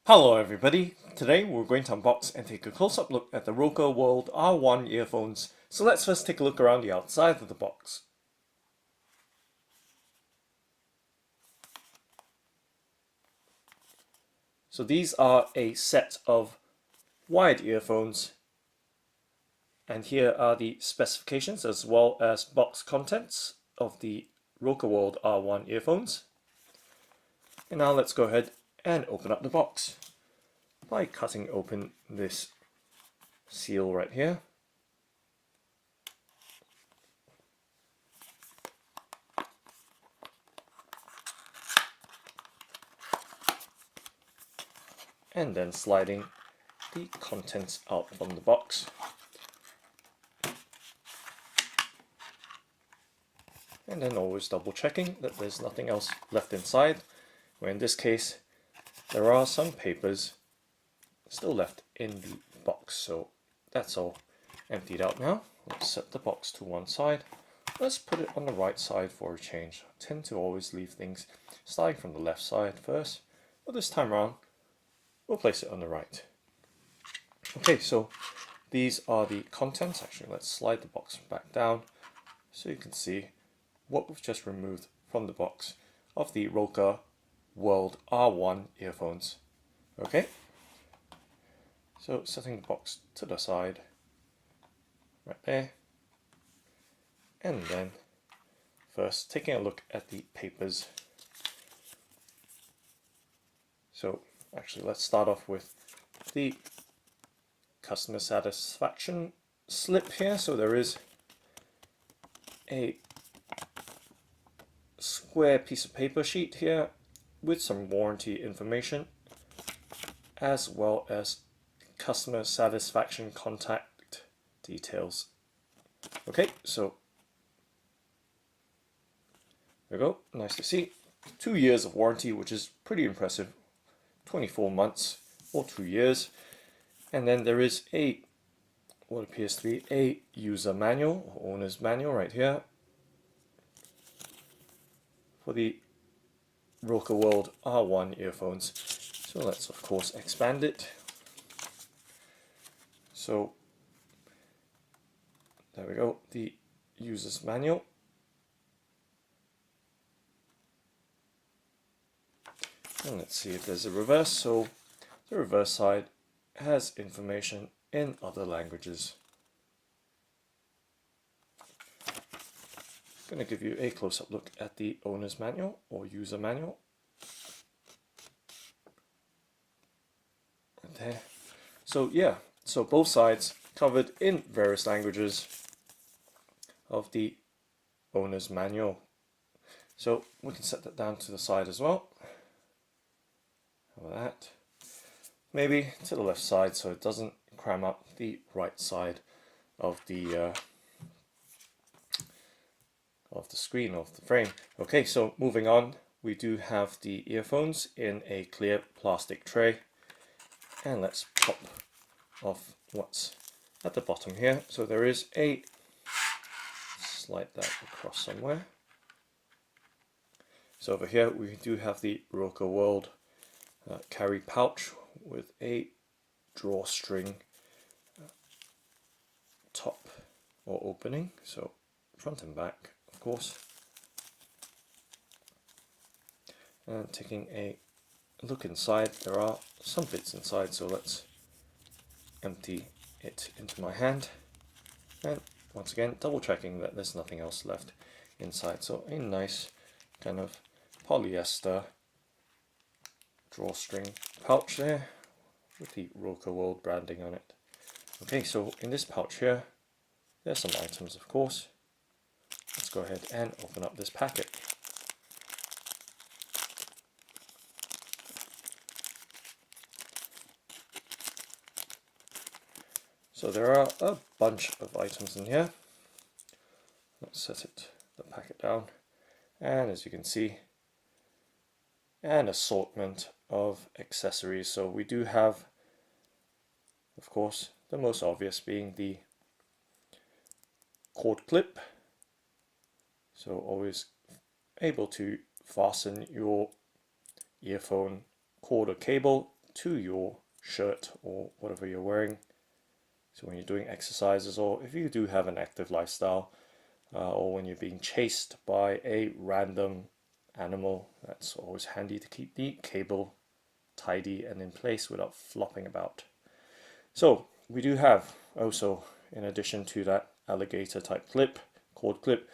Hello everybody, today we're going to unbox and take a close-up look at the Rokerworld R1 earphones. So let's first take a look around the outside of the box. So these are a set of wired earphones, and here are the specifications as well as box contents of the Rokerworld R1 earphones. And now let's go ahead and open up the box by cutting open this seal right here. And then sliding the contents out from the box. And then always double checking that there's nothing else left inside, where in this case there are some papers still left in the box. So that's all emptied out now. Let's set the box to one side. Let's put it on the right side for a change. I tend to always leave things starting from the left side first, but this time around we'll place it on the right. Okay, so these are the contents. Actually, let's slide the box back down so you can see what we've just removed from the box of the Rokerworld R1 earphones. Okay, so setting the box to the side, right there, and then first taking a look at the papers. So actually, let's start off with the customer satisfaction slip here. So there is a square piece of paper sheet here with some warranty information as well as customer satisfaction contact details. Okay, so there we go, nice to see. 2 years of warranty, which is pretty impressive. 24 months or 2 years. And then there is what appears to be a user manual or owner's manual right here for the Rokerworld R1 earphones. So let's of course expand it. So there we go, the user's manual. And let's see if there's a reverse. So the reverse side has information in other languages. I'm going to give you a close-up look at the owner's manual or user manual. Right there. So yeah, so both sides covered in various languages of the owner's manual. So we can set that down to the side as well. How about that? Maybe to the left side so it doesn't cram up the right side of the screen of the frame. Okay, so moving on, we do have the earphones in a clear plastic tray, and let's pop off what's at the bottom here. So there is slide that across somewhere. So over here we do have the Rokerworld carry pouch with a drawstring top or opening, so front and back of course. And taking a look inside, there are some bits inside, so let's empty it into my hand, and once again double checking that there's nothing else left inside. So a nice kind of polyester drawstring pouch there with the Rokerworld branding on it. Okay, so in this pouch here there's some items of course. Let's go ahead and open up this packet. So there are a bunch of items in here. Let's set the packet down, and as you can see, an assortment of accessories. So we do have, of course, the most obvious being the cord clip. So always able to fasten your earphone cord or cable to your shirt or whatever you're wearing. So when you're doing exercises, or if you do have an active lifestyle, or when you're being chased by a random animal, that's always handy to keep the cable tidy and in place without flopping about. So we do have also, in addition to that alligator type clip, cord clip,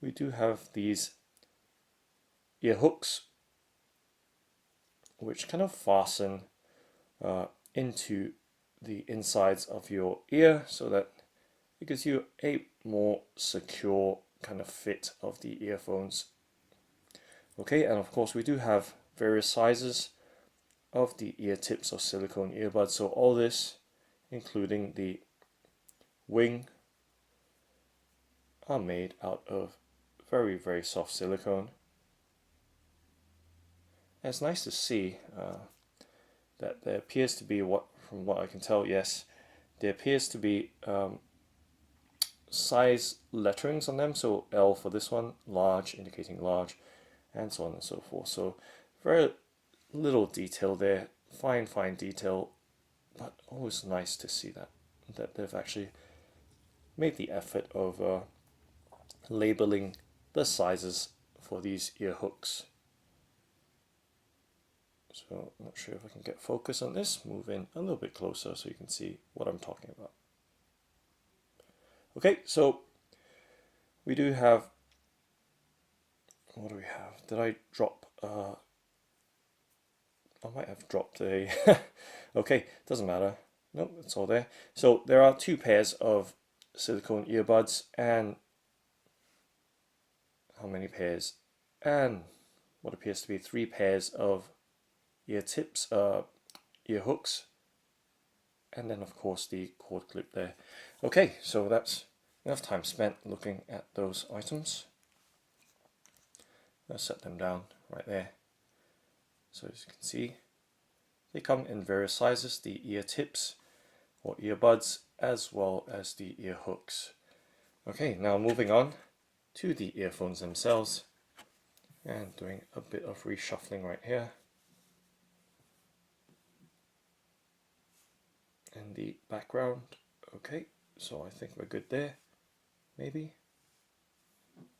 we do have these ear hooks which kind of fasten into the insides of your ear, so that it gives you a more secure kind of fit of the earphones. Okay, and of course we do have various sizes of the ear tips or silicone earbuds. So all this, including the wing, are made out of very, very soft silicone. And it's nice to see that there appears to be, from what I can tell, yes, there appears to be size letterings on them. So L for this one, large, indicating large, and so on and so forth. So very little detail there, fine detail, but always nice to see that they've actually made the effort of labeling the sizes for these ear hooks. So I'm not sure if I can get focus on this. Move in a little bit closer so you can see what I'm talking about. Okay, so we do have, what do we have? Did I drop, I might have dropped a, okay, doesn't matter. Nope, it's all there. So there are 2 pairs of silicone earbuds, and how many pairs? And what appears to be 3 pairs of ear tips, ear hooks, and then of course the cord clip there. Okay, so that's enough time spent looking at those items. I'll set them down right there. So as you can see, they come in various sizes, the ear tips or earbuds, as well as the ear hooks. Okay, now moving on to the earphones themselves, and doing a bit of reshuffling right here. In the background. Okay, so I think we're good there, maybe.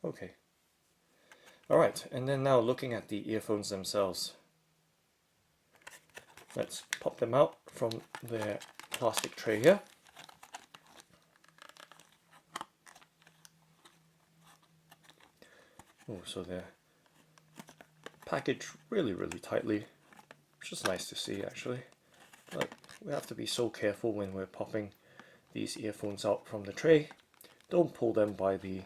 Okay. Alright, and then now looking at the earphones themselves. Let's pop them out from their plastic tray here. Oh, so they're packaged really tightly, which is nice to see actually. But we have to be so careful when we're popping these earphones out from the tray. Don't pull them by the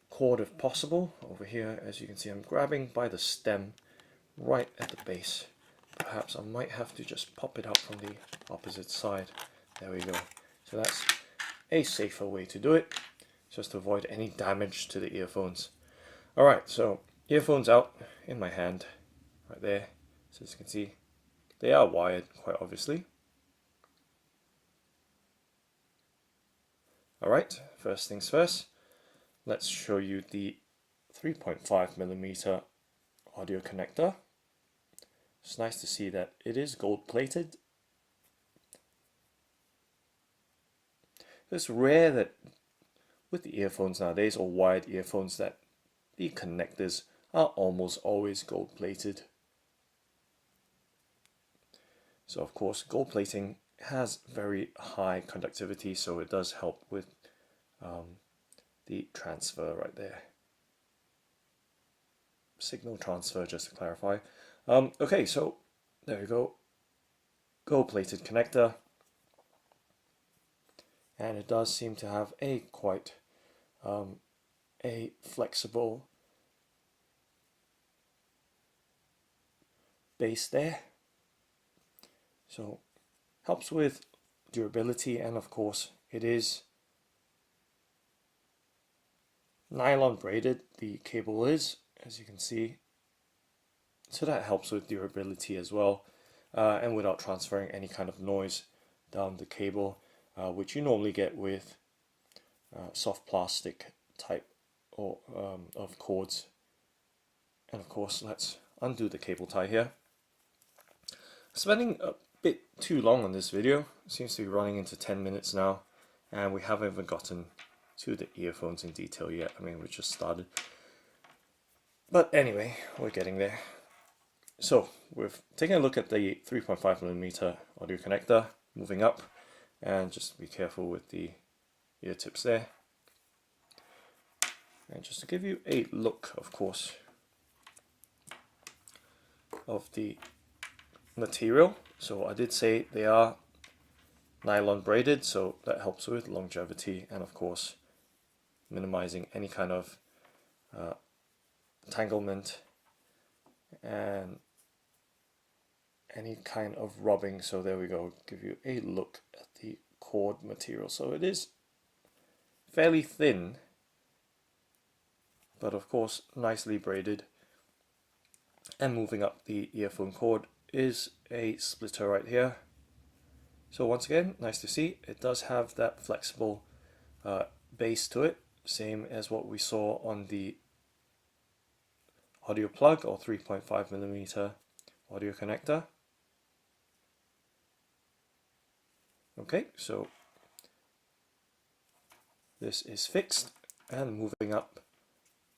cord if possible. Over here, as you can see, I'm grabbing by the stem right at the base. Perhaps I might have to just pop it out from the opposite side. There we go. So that's a safer way to do it, just to avoid any damage to the earphones. Alright, so earphones out in my hand, right there. So as you can see, they are wired, quite obviously. Alright, first things first, let's show you the 3.5mm audio connector. It's nice to see that it is gold plated. It's rare that with the earphones nowadays, or wired earphones, that the connectors are almost always gold plated. So of course, gold plating has very high conductivity, so it does help with the transfer right there. Signal transfer, just to clarify. Okay, so there you go. Gold plated connector. And it does seem to have a quite a flexible base there. So helps with durability, and of course it is nylon braided, the cable is, as you can see, so that helps with durability as well, and without transferring any kind of noise down the cable, which you normally get with soft plastic type or of cords. And of course, let's undo the cable tie here. Spending a bit too long on this video. It seems to be running into 10 minutes now, and we haven't even gotten to the earphones in detail yet. I mean, we just started. But anyway, we're getting there. So we've taken a look at the 3.5mm audio connector, moving up, and just be careful with the ear tips there. And just to give you a look, of course, of the material. So I did say they are nylon braided, so that helps with longevity and of course minimizing any kind of entanglement and any kind of rubbing. So there we go, give you a look at the cord material. So it is fairly thin, but of course nicely braided. And moving up the earphone cord is a splitter right here. So once again, nice to see. It does have that flexible base to it, same as what we saw on the audio plug or 3.5mm audio connector. Okay, so this is fixed, and moving up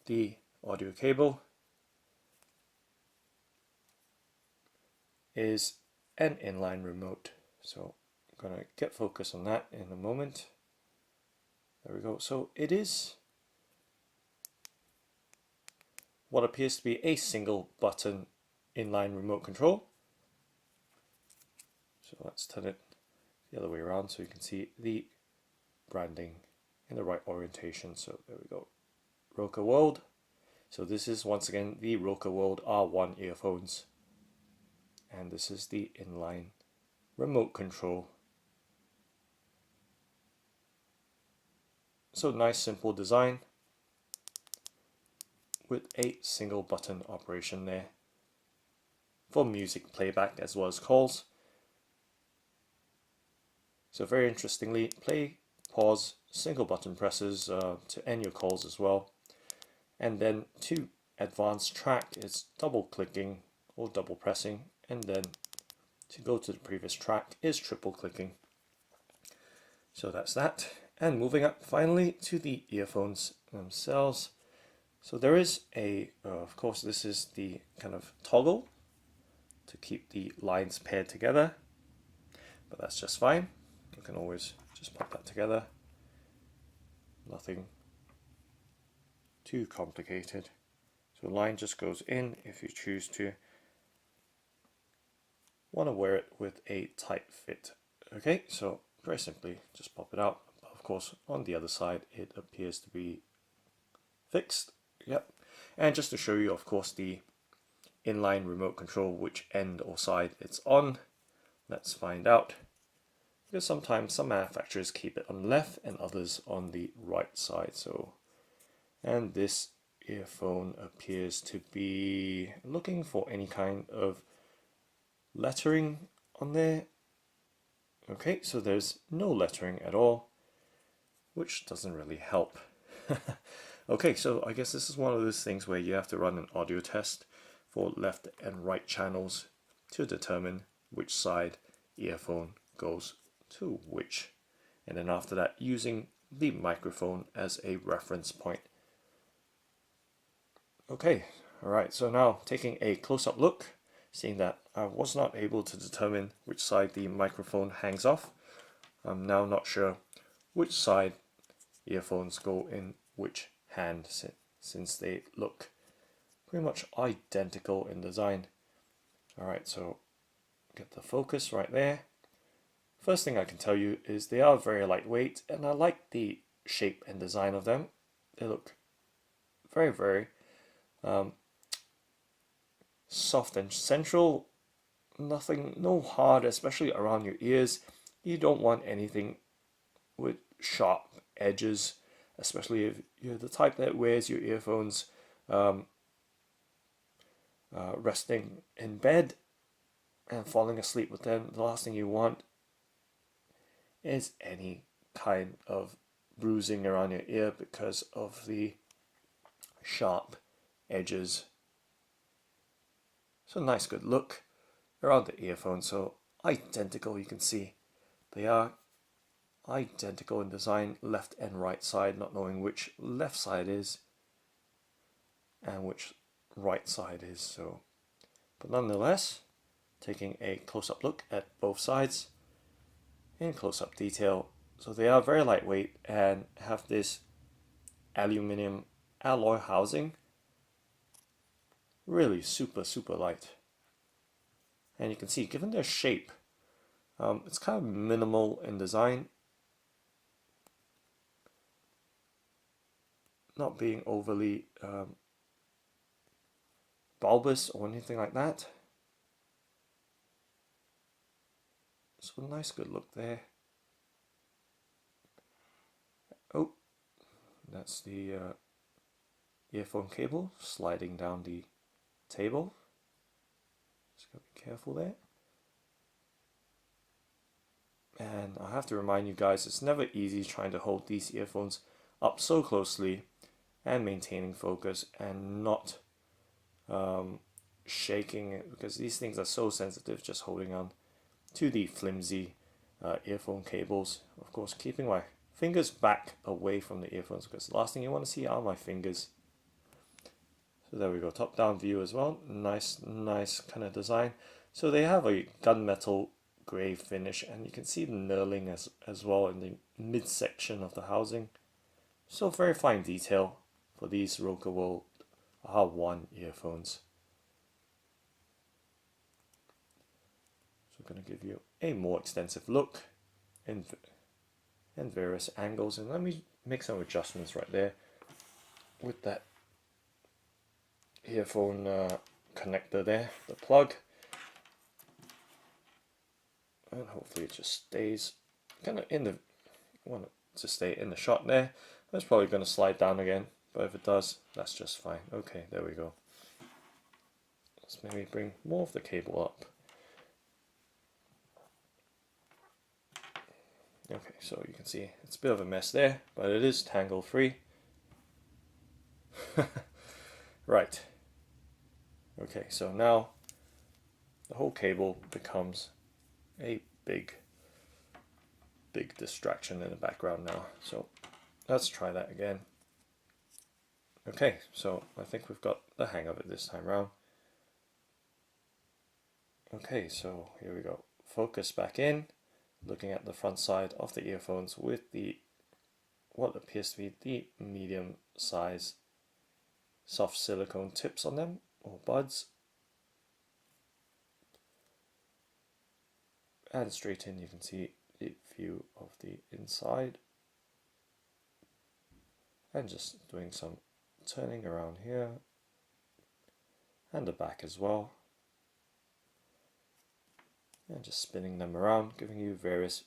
the audio cable is an inline remote. So I'm going to get focus on that in a moment. There we go. So it is what appears to be a single button inline remote control. So let's turn it the other way around so you can see the branding in the right orientation. So there we go. Rokerworld. So this is once again the Rokerworld R1 earphones. And this is the inline remote control. So nice simple design with a single button operation there for music playback as well as calls. So very interestingly, play, pause, single button presses to end your calls as well. And then to advance track, it's double clicking or double pressing, and then to go to the previous track is triple clicking. So that's that. And moving up finally to the earphones themselves. So there is a, of course this is the kind of toggle to keep the lines paired together, but that's just fine. You can always just pop that together. Nothing too complicated. So the line just goes in if you choose to want to wear it with a tight fit. Okay, so very simply just pop it out. Of course on the other side it appears to be fixed. Yep. And just to show you, of course, the inline remote control, which end or side it's on. Let's find out, because sometimes some manufacturers keep it on the left and others on the right side. So, and this earphone appears to be looking for any kind of lettering on there. Okay, so there's no lettering at all, which doesn't really help. Okay, so I guess this is one of those things where you have to run an audio test for left and right channels to determine which side earphone goes to which, and then after that using the microphone as a reference point. Okay, alright, so now taking a close-up look, seeing that I was not able to determine which side the microphone hangs off. I'm now not sure which side earphones go in which hand, since they look pretty much identical in design. Alright, so get the focus right there. First thing I can tell you is they are very lightweight, and I like the shape and design of them. They look very soft and central. Nothing, no hard, especially around your ears. You don't want anything with sharp edges, especially if you're the type that wears your earphones resting in bed and falling asleep with them. The last thing you want is any kind of bruising around your ear because of the sharp edges. So nice, good look. around the earphones. So identical, you can see. They are identical in design, left and right side, not knowing which left side is and which right side is. So, but nonetheless, taking a close-up look at both sides in close-up detail. So they are very lightweight and have this aluminium alloy housing, really super light. And you can see, given their shape, it's kind of minimal in design, not being overly bulbous or anything like that. So nice good look there. Oh, that's the earphone cable sliding down the table. Just gotta be careful there. And I have to remind you guys, it's never easy trying to hold these earphones up so closely and maintaining focus and not shaking it, because these things are so sensitive just holding on to the flimsy earphone cables. Of course, keeping my fingers back away from the earphones, because the last thing you want to see are my fingers. So there we go, top down view as well. Nice kind of design. So they have a gunmetal grey finish, and you can see the knurling as well in the midsection of the housing. So very fine detail for these Rokerworld R1 earphones. So I'm going to give you a more extensive look in various angles, and let me make some adjustments right there with that earphone connector there, the plug, and hopefully it just stays kind of in the, want it to stay in the shot there. That's probably going to slide down again, but if it does, that's just fine. Okay, there we go. Let's maybe bring more of the cable up. Okay, so you can see it's a bit of a mess there, but it is tangle-free. Right. Okay, so now the whole cable becomes a big distraction in the background now. So let's try that again. Okay, so I think we've got the hang of it this time around. Okay, so here we go. Focus back in, looking at the front side of the earphones with the what appears to be the medium size soft silicone tips on them, or buds. And straight in, you can see the view of the inside. And just doing some turning around here. And the back as well. And just spinning them around, giving you various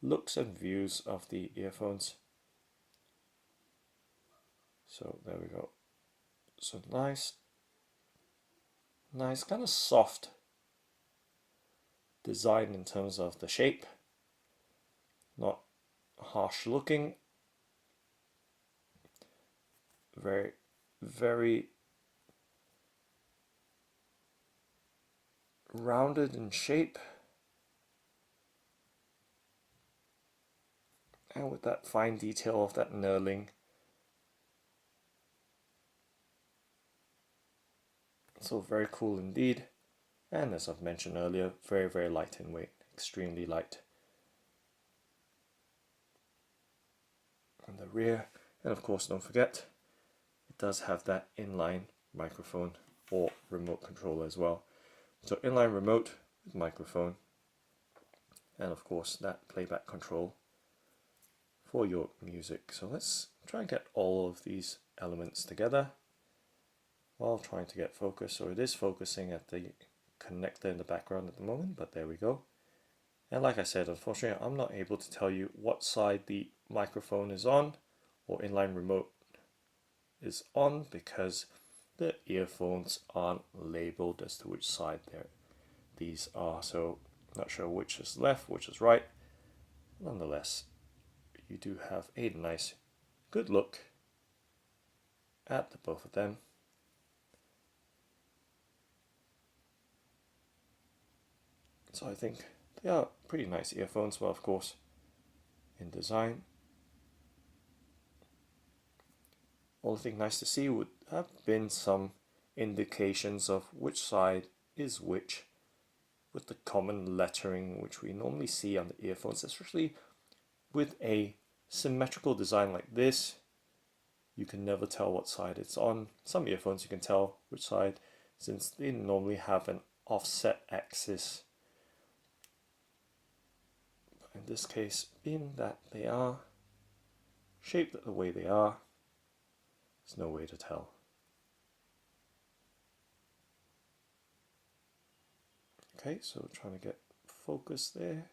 looks and views of the earphones. So there we go. So nice kind of soft design in terms of the shape, not harsh looking, very rounded in shape, and with that fine detail of that knurling. So very cool indeed, and as I've mentioned earlier, very light in weight, extremely light. On the rear, and of course don't forget, it does have that inline microphone or remote controller as well. So inline remote with microphone, and of course that playback control for your music. So let's try and get all of these elements together while trying to get focus. So it is focusing at the connector in the background at the moment, but there we go. And like I said, unfortunately I'm not able to tell you what side the microphone is on or inline remote is on, because the earphones aren't labeled as to which side these are, so not sure which is left, which is right. Nonetheless, you do have a nice good look at the both of them. So I think they are pretty nice earphones, but of course in design. Only thing nice to see would have been some indications of which side is which, with the common lettering which we normally see on the earphones, especially with a symmetrical design like this. You can never tell what side it's on. Some earphones you can tell which side, since they normally have an offset axis. But in this case, being that they are shaped the way they are, there's no way to tell. Okay, so trying to get focus there.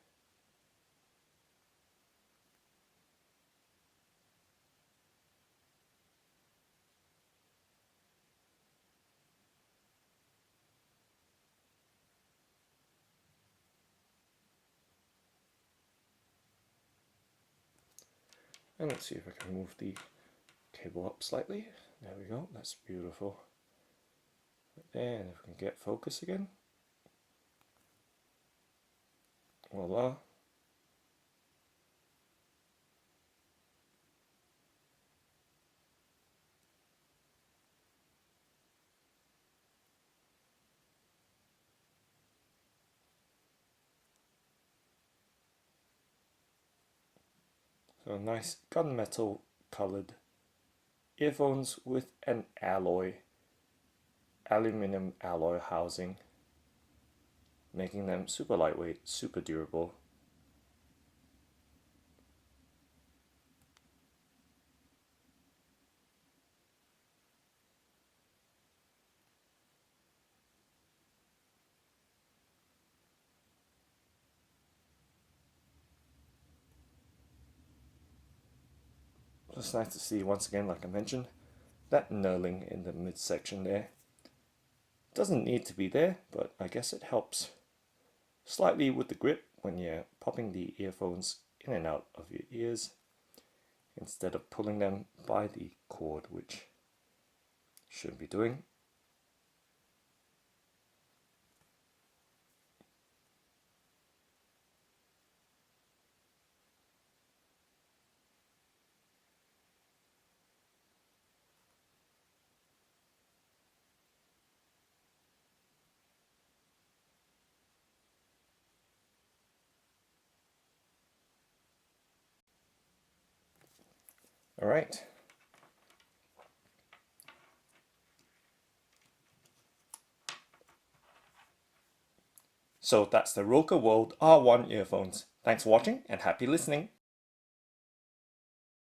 And let's see if I can move the cable up slightly. There we go, that's beautiful. And if we can get focus again. Voila. So a nice gunmetal colored earphones with an aluminium alloy housing, making them super lightweight, super durable. It's nice to see once again, like I mentioned, that knurling in the midsection there. Doesn't need to be there, but I guess it helps slightly with the grip when you're popping the earphones in and out of your ears instead of pulling them by the cord, which shouldn't be doing. All right. So that's the Rokerworld R1 earphones. Thanks for watching and happy listening.